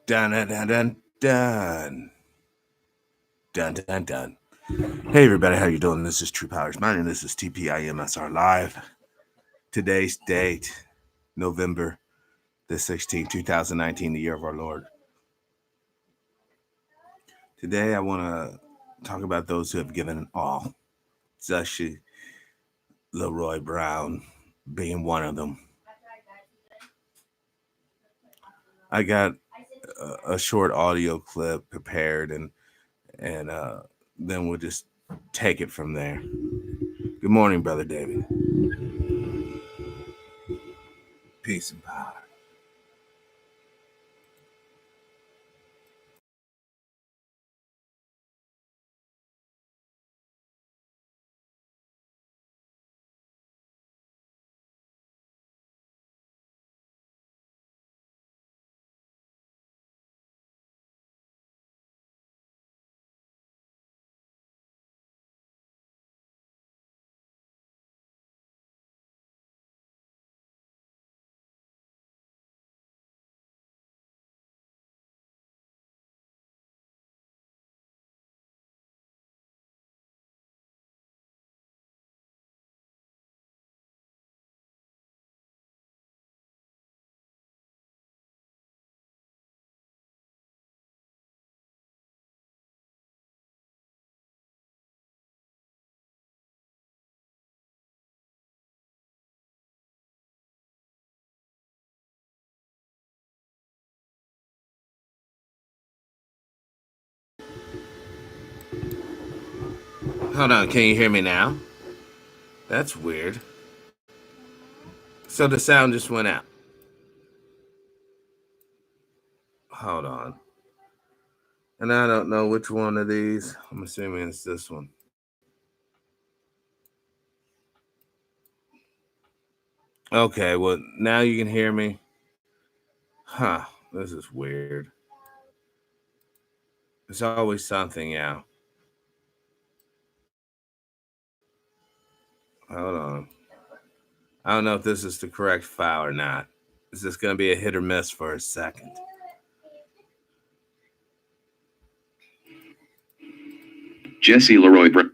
Dun dun dun dun dun dun dun dun. Hey everybody, how you doing? This is True Powers Mining. This is TPIM SR Live. Today's date, November the 16th, 2019, the year of our Lord. Today I want to talk about those who have given all. Especially Leroy Brown being one of them. I got a short audio clip prepared and then we'll just take it from there. Good morning, Brother David. Peace and power. Hold on, can you hear me now? That's weird. So the sound just went out. Hold on. And I don't know which one of these. I'm assuming it's this one. Okay, well, now you can hear me. Huh, this is weird. There's always something, yeah. Hold on. I don't know if this is the correct file or not. Is this going to be a hit or miss for a second? Jesse Leroy Brown.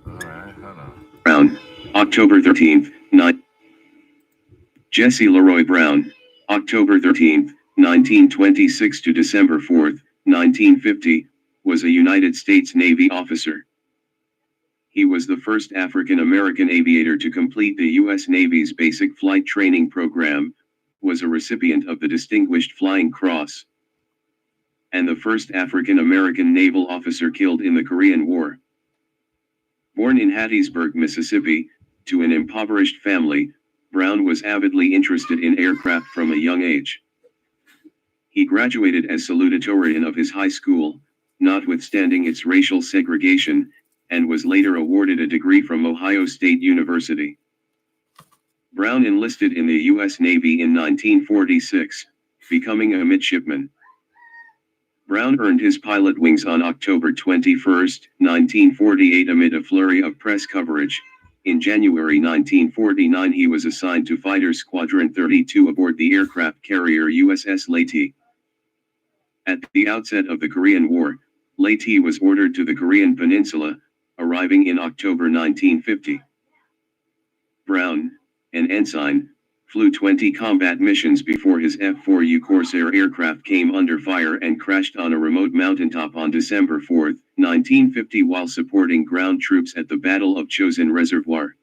All right, hold on. Brown, October 13th, Jesse Leroy Brown, October 13th, 1926 to December 4th, 1950, was a United States Navy officer. He was the first African-American aviator to complete the U.S. Navy's basic flight training program, was a recipient of the Distinguished Flying Cross, and the first African-American naval officer killed in the Korean War. Born in Hattiesburg, Mississippi, to an impoverished family, Brown was avidly interested in aircraft from a young age. He graduated as salutatorian of his high school, notwithstanding its racial segregation, and was later awarded a degree from Ohio State University. Brown enlisted in the U.S. Navy in 1946, becoming a midshipman. Brown earned his pilot wings on October 21, 1948 amid a flurry of press coverage. In January 1949 he was assigned to Fighter Squadron 32 aboard the aircraft carrier USS Leyte. At the outset of the Korean War, Leyte was ordered to the Korean Peninsula, arriving in October 1950. Brown, an ensign, flew 20 combat missions before his F-4U Corsair aircraft came under fire and crashed on a remote mountaintop on December 4, 1950 while supporting ground troops at the Battle of Chosin Reservoir.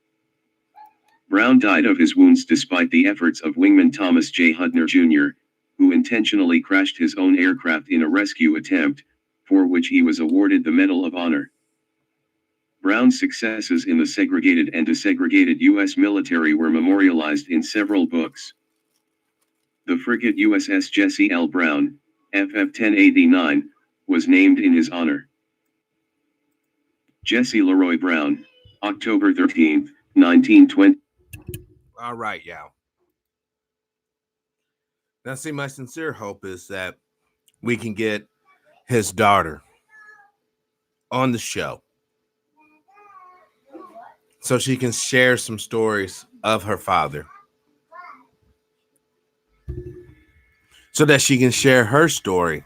Brown died of his wounds despite the efforts of wingman Thomas J. Hudner Jr., who intentionally crashed his own aircraft in a rescue attempt, for which he was awarded the Medal of Honor. Brown's successes in the segregated and desegregated U.S. military were memorialized in several books. The frigate USS Jesse L. Brown, FF 1089, was named in his honor. Jesse Leroy Brown, October 13, 1920. All right, y'all. Now, see, my sincere hope is that we can get his daughter on the show so she can share some stories of her father. so that she can share her story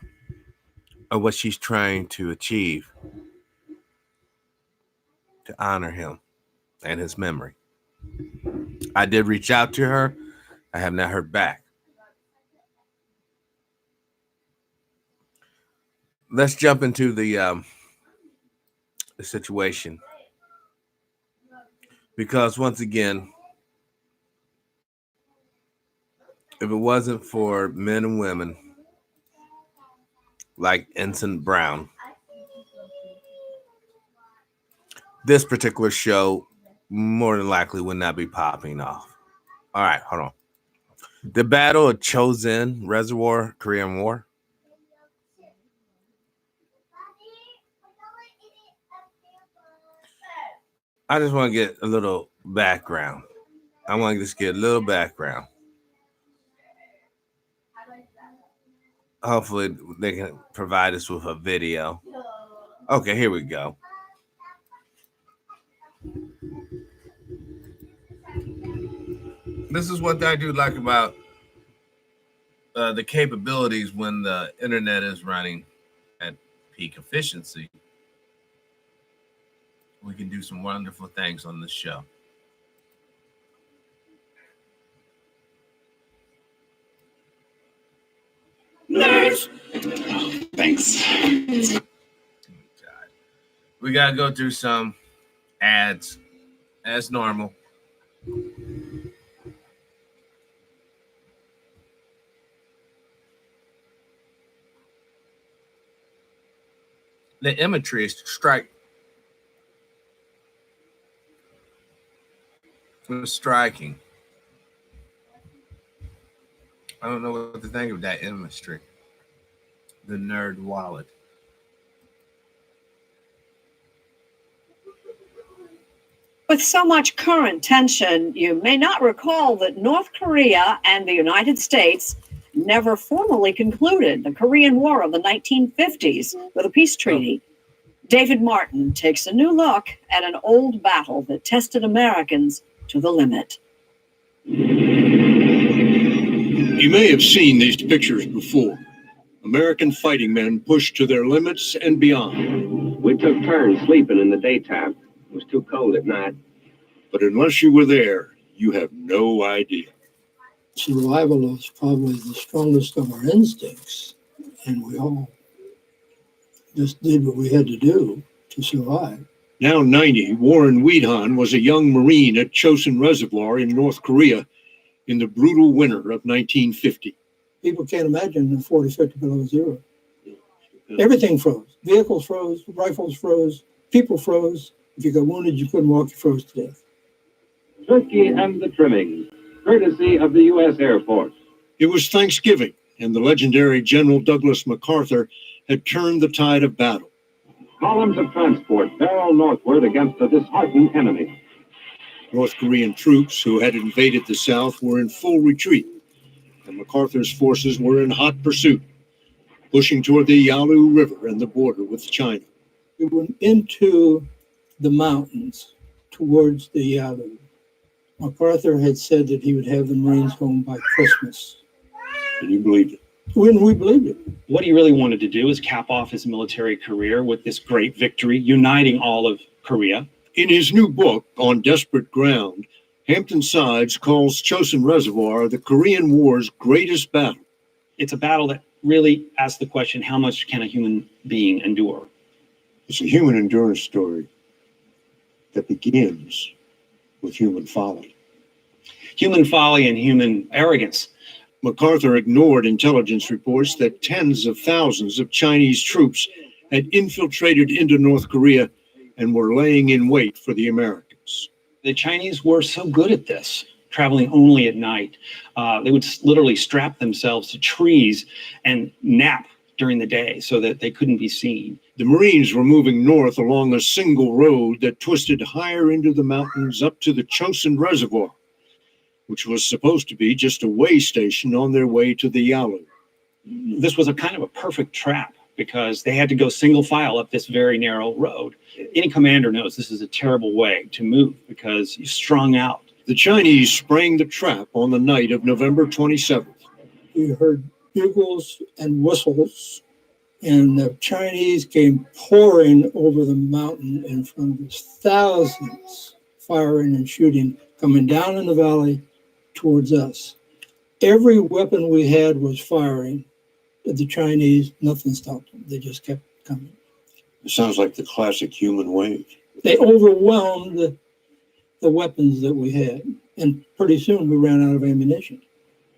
of what she's trying to achieve to honor him and his memory. I did reach out to her. I have not heard back. Let's jump into the situation, because once again, if it wasn't for men and women like Ensign Brown, this particular show more than likely would not be popping off. All right, hold on. The Battle of Chosin, Reservoir, Korean War. I just want to get a little background. I want to just get a little background. Hopefully they can provide us with a video. Okay, here we go. This is what I do like about the capabilities when the internet is running at peak efficiency. We can do some wonderful things on this show. Nice. Thanks. We gotta go through some ads as normal. The imagery is striking. I don't know what to think of that imagery. The nerd wallet. With so much current tension, you may not recall that North Korea and the United States never formally concluded the Korean War of the 1950s with a peace treaty. David Martin takes a new look at an old battle that tested Americans to the limit. You may have seen these pictures before. American fighting men pushed to their limits and beyond. We took turns sleeping in the daytime. It was too cold at night. But unless you were there, you have no idea. Survival is probably the strongest of our instincts, and we all just did what we had to do to survive. Now 90, Warren Weedhan was a young Marine at Chosin Reservoir in North Korea in the brutal winter of 1950. People can't imagine the 40, 50 below zero. Everything froze. Vehicles froze, rifles froze, people froze. If you got wounded, you couldn't walk, you froze to death. Turkey and the trimmings, courtesy of the U.S. Air Force. It was Thanksgiving, and the legendary General Douglas MacArthur had turned the tide of battle. Columns of transport barrel northward against a disheartened enemy. North Korean troops who had invaded the South were in full retreat, and MacArthur's forces were in hot pursuit, pushing toward the Yalu River and the border with China. We went into the mountains towards the Yalu. MacArthur had said that he would have the Marines home by Christmas. And you believed it? When we believed it. What he really wanted to do is cap off his military career with this great victory, uniting all of Korea. In his new book, On Desperate Ground, Hampton Sides calls Chosin Reservoir the Korean War's greatest battle. It's a battle that really asks the question, how much can a human being endure? It's a human endurance story that begins with human folly. Human folly and human arrogance. MacArthur ignored intelligence reports that tens of thousands of Chinese troops had infiltrated into North Korea and were laying in wait for the Americans. The Chinese were so good at this, traveling only at night. They would literally strap themselves to trees and nap during the day so that they couldn't be seen. The Marines were moving north along a single road that twisted higher into the mountains up to the Chosin Reservoir, which was supposed to be just a way station on their way to the Yalu. This was a kind of a perfect trap because they had to go single file up this very narrow road. Any commander knows this is a terrible way to move because you're strung out. The Chinese sprang the trap on the night of November 27th. We heard bugles and whistles, and the Chinese came pouring over the mountain in front of us, thousands firing and shooting, coming down in the valley towards us. Every weapon we had was firing. The Chinese, nothing stopped them. They just kept coming. It sounds like the classic human wave. They overwhelmed the weapons that we had, and pretty soon we ran out of ammunition.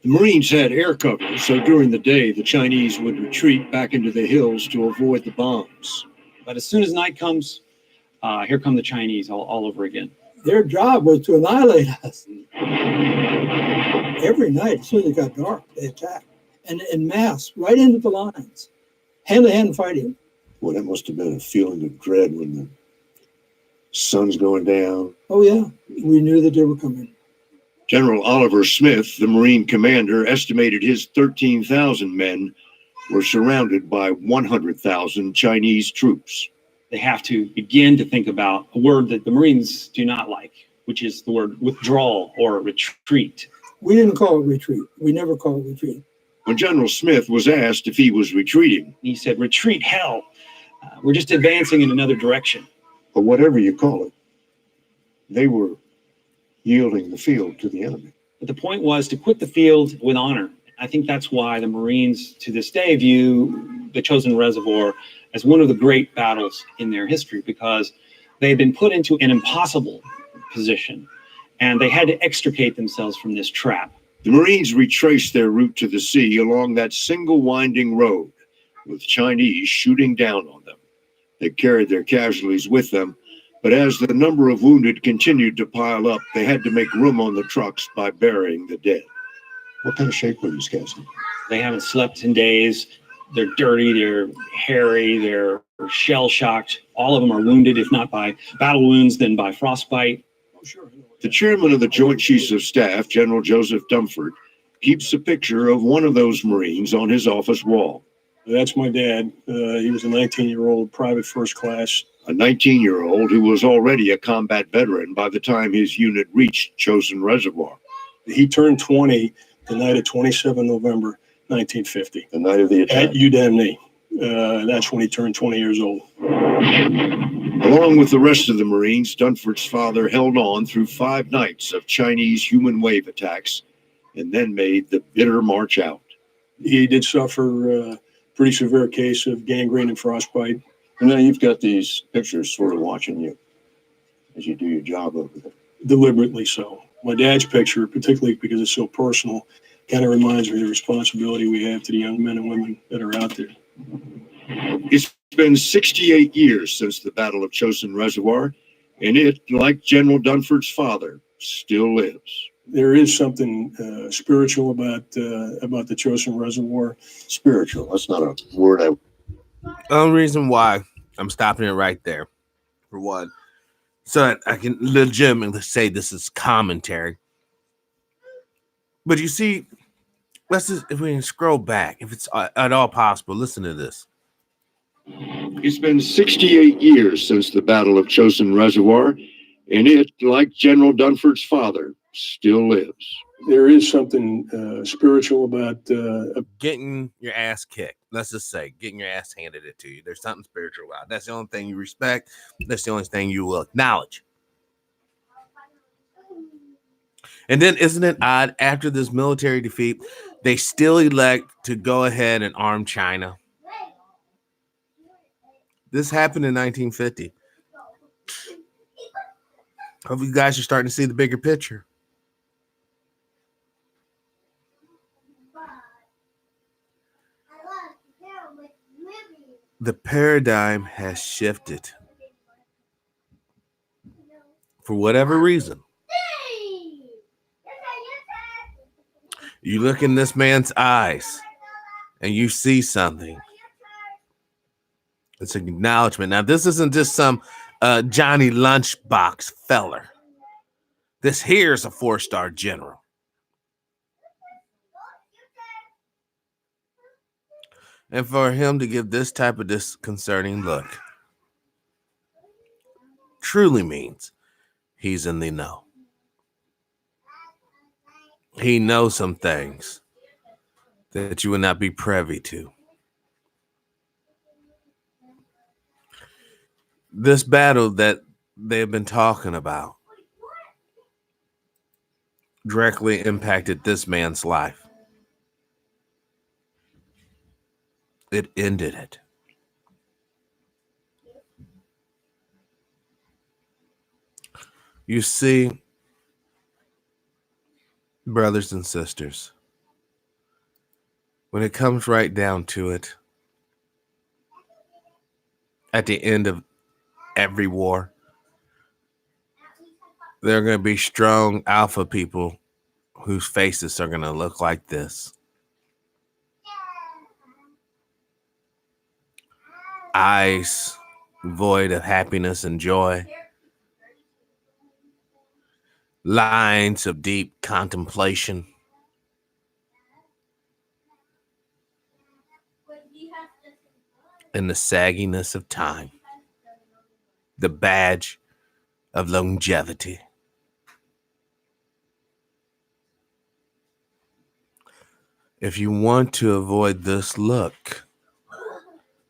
The Marines had air cover, so during the day, the Chinese would retreat back into the hills to avoid the bombs. But as soon as night comes, here come the Chinese all over again. Their job was to annihilate us. Every night, as soon as it got dark, they attacked. And en masse, right into the lines, hand-to-hand fighting. Well, that must have been a feeling of dread when the sun's going down. Oh, yeah, we knew that they were coming. General Oliver Smith, the Marine commander, estimated his 13,000 men were surrounded by 100,000 Chinese troops. They have to begin to think about a word that the Marines do not like, which is the word withdrawal or retreat. We didn't call it retreat. We never called it retreat. When General Smith was asked if he was retreating, He said, retreat, hell. We're just advancing in another direction. or whatever you call it, they were yielding the field to the enemy. But the point was to quit the field with honor. I think that's why the Marines to this day view the Chosin Reservoir as one of the great battles in their history, because they had been put into an impossible position and they had to extricate themselves from this trap. The Marines retraced their route to the sea along that single winding road, with Chinese shooting down on them. They carried their casualties with them, but as the number of wounded continued to pile up, they had to make room on the trucks by burying the dead. What kind of shape were these guys in? They haven't slept in days. They're dirty, they're hairy, they're shell-shocked. All of them are wounded, if not by battle wounds, then by frostbite. The chairman of the Joint Chiefs of Staff, General Joseph Dumford, keeps a picture of one of those Marines on his office wall. That's my dad. He was a 19-year-old private first class. A 19-year-old who was already a combat veteran by the time his unit reached Chosin Reservoir. He turned 20 the night of 27 November, 1950. The night of the attack. At UDEMNY. That's when he turned 20 years old. Along with the rest of the Marines, Dunford's father held on through 5 nights of Chinese human wave attacks and then made the bitter march out. He did suffer a pretty severe case of gangrene and frostbite. And now you've got these pictures sort of watching you as you do your job over there. Deliberately so. My dad's picture, particularly because it's so personal, kind of reminds me of the responsibility we have to the young men and women that are out there. It's been 68 years since the Battle of Chosin Reservoir, and it, like General Dunford's father, still lives. There is something spiritual about the Chosin Reservoir. Spiritual, that's not a word I... The only reason why I'm stopping it right there, for one, so that I can legitimately say this is commentary. But you see, let's just, if we can scroll back, if it's at all possible, listen to this. It's been 68 years since the Battle of Chosin Reservoir, and it, like General Dunford's father, still lives. There is something spiritual about getting your ass kicked. Let's just say getting your ass handed it to you. There's something spiritual about it. That's the only thing you respect. That's the only thing you will acknowledge. And then isn't it odd, after this military defeat, they still elect to go ahead and arm China? This happened in 1950. Hope you guys are starting to see the bigger picture. The paradigm has shifted. For whatever reason. You look in this man's eyes and you see something. It's an acknowledgement. Now, this isn't just some Johnny Lunchbox feller. This here's a 4-star general. And for him to give this type of disconcerting look truly means he's in the know. He knows some things that you would not be privy to. This battle that they've been talking about directly impacted this man's life. It ended it. You see, brothers and sisters, when it comes right down to it, at the end of every war, there are going to be strong alpha people whose faces are going to look like this. Eyes void of happiness and joy. Lines of deep contemplation. And the sagginess of time. The badge of longevity. If you want to avoid this look,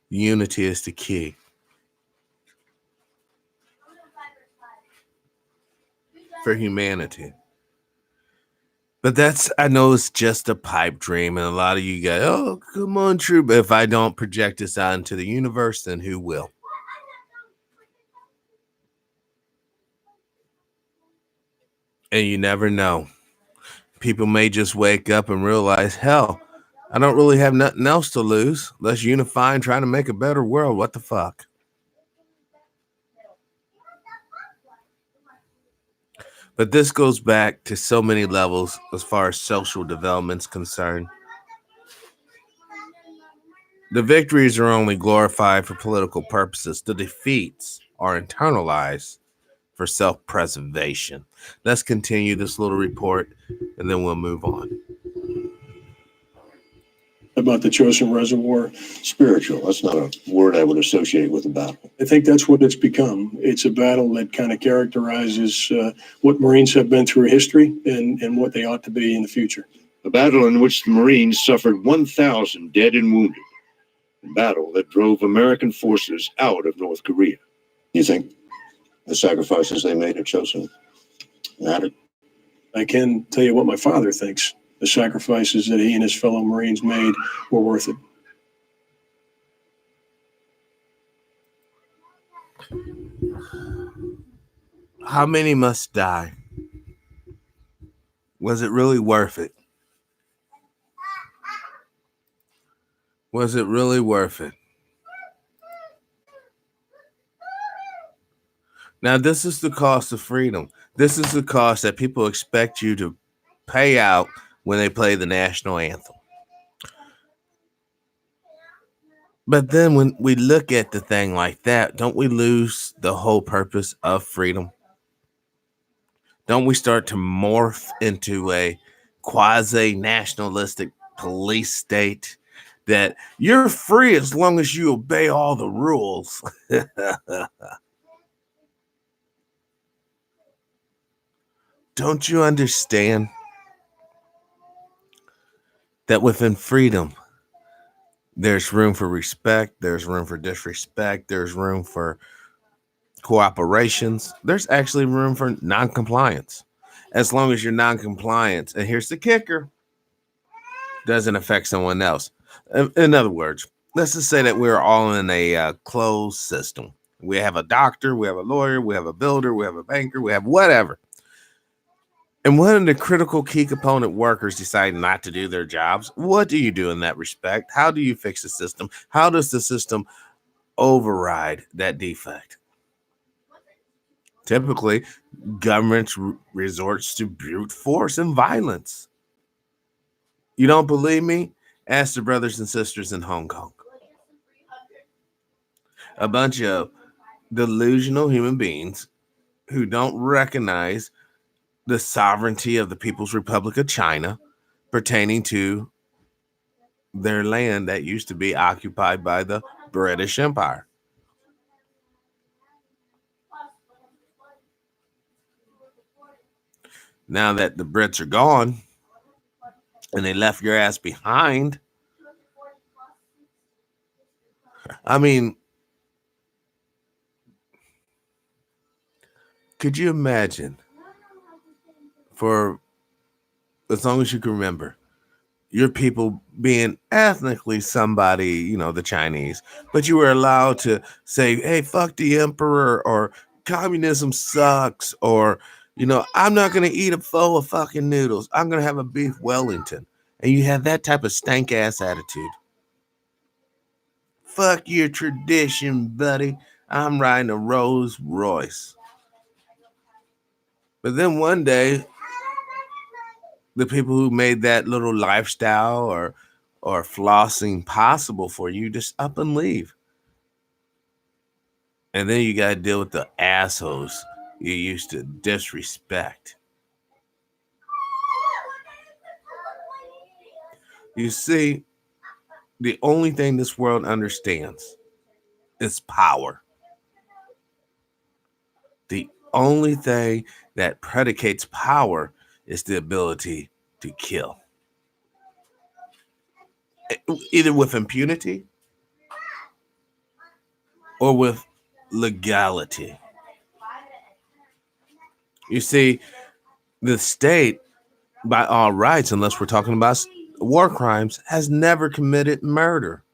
unity is the key. For humanity. But I know it's just a pipe dream, and a lot of you go, oh, come on, true. But if I don't project this out into the universe, then who will? And you never know. People may just wake up and realize, hell, I don't really have nothing else to lose. Let's unify and try to make a better world. What the fuck? But this goes back to so many levels as far as social development's concerned. The victories are only glorified for political purposes. The defeats are internalized for self-preservation. Let's continue this little report, and then we'll move on. About the Chosin Reservoir. Spiritual. That's not a word I would associate with a battle. I think that's what it's become. It's a battle that kind of characterizes what Marines have been through history and what they ought to be in the future. A battle in which the Marines suffered 1,000 dead and wounded. A battle that drove American forces out of North Korea. You think the sacrifices they made at Chosin mattered? I can tell you what my father thinks. The sacrifices that he and his fellow Marines made were worth it. How many must die? Was it really worth it? Was it really worth it? Now, this is the cost of freedom. This is the cost that people expect you to pay out when they play the national anthem. But then when we look at the thing like that, don't we lose the whole purpose of freedom? Don't we start to morph into a quasi-nationalistic police state that you're free as long as you obey all the rules? Don't you understand that within freedom, there's room for respect, there's room for disrespect, there's room for cooperations, there's actually room for non-compliance. As long as you're non-compliant, and here's the kicker, doesn't affect someone else. In other words, let's just say that we're all in a closed system. We have a doctor, we have a lawyer, we have a builder, we have a banker, we have whatever. And one of the critical key component workers decide not to do their jobs. What do you do in that respect? How do you fix the system? How does the system override that defect? Typically, government resorts to brute force and violence. You don't believe me? Ask the brothers and sisters in Hong Kong. A bunch of delusional human beings who don't recognize the sovereignty of the People's Republic of China pertaining to their land that used to be occupied by the British Empire. Now that the Brits are gone, and they left your ass behind. I mean, could you imagine, for as long as you can remember, your people being ethnically somebody, you know, the Chinese, but you were allowed to say, hey, fuck the emperor, or communism sucks, or, you know, I'm not going to eat a bowl of fucking noodles. I'm going to have a beef Wellington. And you have that type of stank ass attitude. Fuck your tradition, buddy. I'm riding a Rolls Royce. But then one day, the people who made that little lifestyle or flossing possible for you just up and leave. And then you got to deal with the assholes you used to disrespect. You see, the only thing this world understands is power. The only thing that predicates power is the ability to kill. Either with impunity or with legality. You see, the state, by all rights, unless we're talking about war crimes, has never committed murder.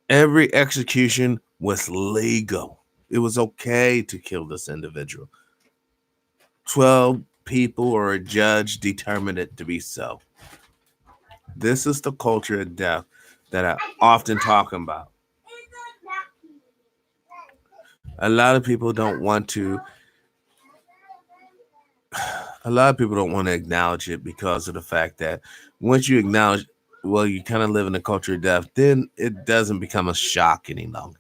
Every execution was legal. It was okay to kill this individual. 12 people or a judge determined it to be so. This is the culture of death that I often talk about. A lot of people don't want to acknowledge it because of the fact that once you acknowledge, well, you kind of live in a culture of death, then it doesn't become a shock any longer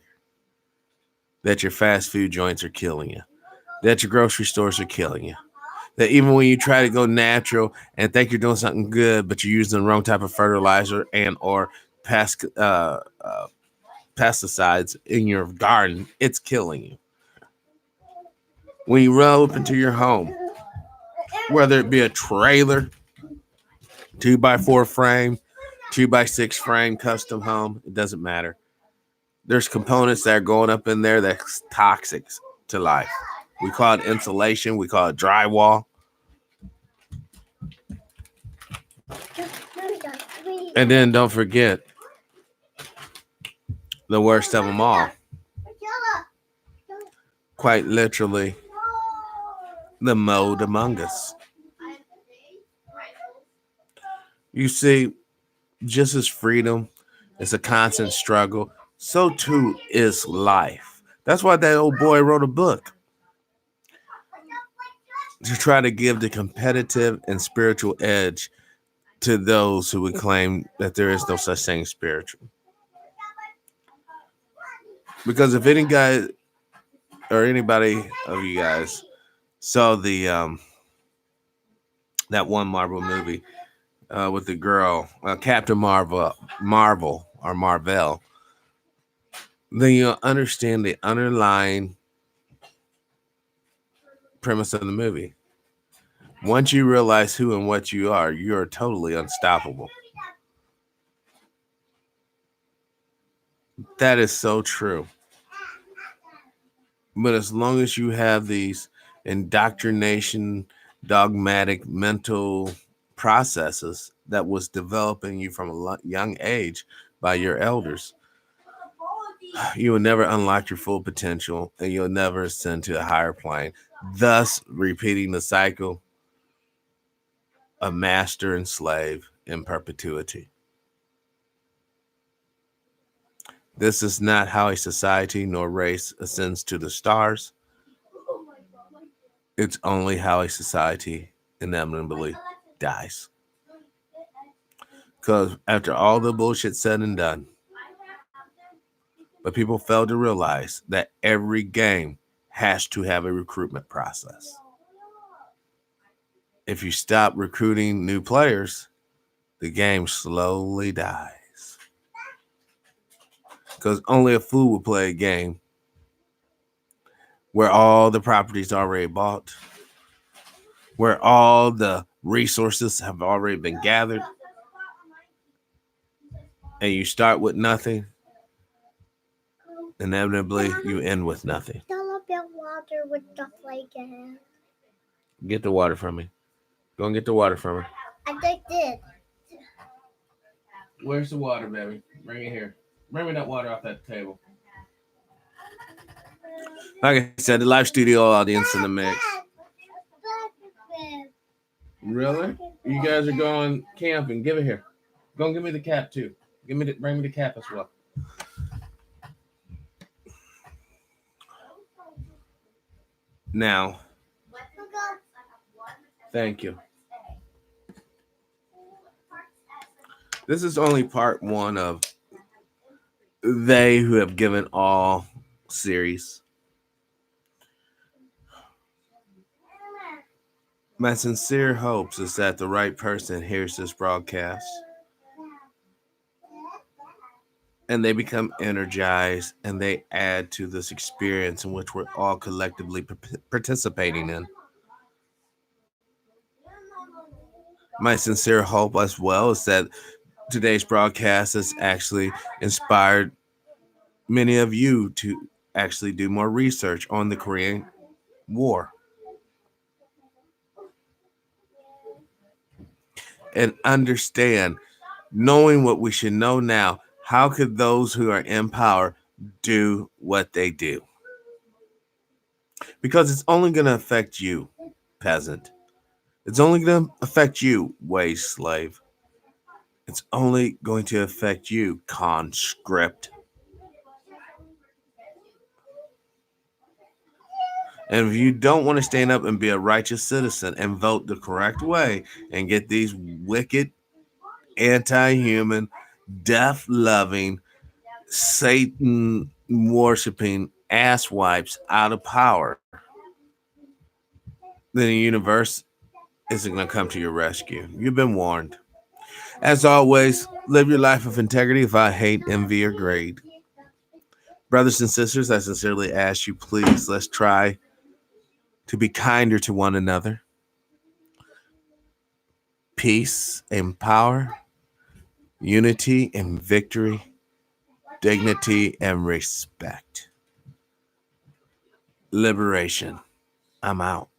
that your fast food joints are killing you, that your grocery stores are killing you, that even when you try to go natural and think you're doing something good, but you're using the wrong type of fertilizer and or pesticides in your garden, it's killing you. When you run up into your home, whether it be a trailer, 2x4 frame, 2x6 frame, custom home, it doesn't matter. There's components that are going up in there that's toxic to life. We call it insulation. We call it drywall. And then don't forget the worst of them all. Quite literally, the mold among us. You see, just as freedom is a constant struggle, so too is life. That's why that old boy wrote a book to try to give the competitive and spiritual edge to those who would claim that there is no such thing as spiritual. Because if any guy or anybody of you guys saw the that one Marvel movie with the girl, Captain Marvel or Marvel, then you'll understand the underlying premise of the movie. Once you realize who and what you are, you're totally unstoppable. That is so true. But as long as you have these indoctrination, dogmatic mental processes that was developing you from a young age by your elders, you will never unlock your full potential and you'll never ascend to a higher plane, thus repeating the cycle of master and slave in perpetuity. This is not how a society nor race ascends to the stars. It's only how a society inevitably dies. Because after all the bullshit said and done, but people fail to realize that every game has to have a recruitment process. If you stop recruiting new players, the game slowly dies. Because only a fool will play a game where all the properties already bought, where all the resources have already been gathered, and you start with nothing, inevitably you end with nothing. Water with stuff like that. Get the water from me. Go and get the water from her. I just did. Where's the water, baby? Bring it here. Bring me that water off that table. Like I said, the live studio audience in the mix. Really? You guys are going camping. Give it here. Go and give me the cap too. Bring me the cap as well. Now, thank you. This is only part one of They Who Have Given All series. My sincere hopes is that the right person hears this broadcast and they become energized and they add to this experience in which we're all collectively participating in. My sincere hope as well is that today's broadcast has actually inspired many of you to actually do more research on the Korean War and understand, knowing what we should know now, how could those who are in power do what they do? Because it's only going to affect you, peasant. It's only going to affect you, wage slave. It's only going to affect you, conscript. And if you don't want to stand up and be a righteous citizen and vote the correct way and get these wicked, anti-human, death-loving, Satan-worshiping asswipes out of power, then the universe isn't going to come to your rescue. You've been warned. As always, live your life of integrity without hate, envy, or greed. Brothers and sisters, I sincerely ask you, please, let's try to be kinder to one another. Peace and power, unity and victory, dignity and respect. Liberation. I'm out.